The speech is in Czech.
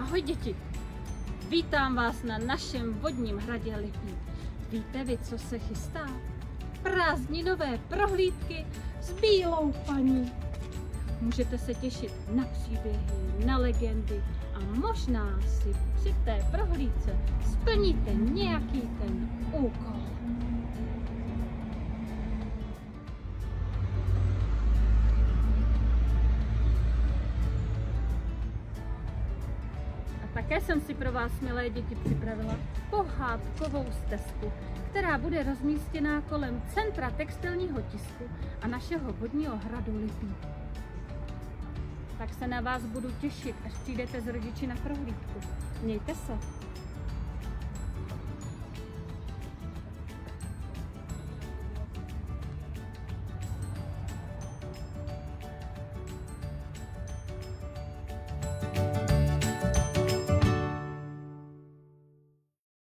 Ahoj děti, vítám vás na našem vodním hradě Lipník. Víte vy, co se chystá? Prázdninové prohlídky s bílou paní. Můžete se těšit na příběhy, na legendy a možná si při té prohlídce splníte nějaký ten úkol. Také jsem si pro vás, milé děti, připravila pohádkovou stezku, která bude rozmístěná kolem centra textilního tisku a našeho vodního hradu Lipník. Tak se na vás budu těšit, až přijdete s rodiči na prohlídku. Mějte se!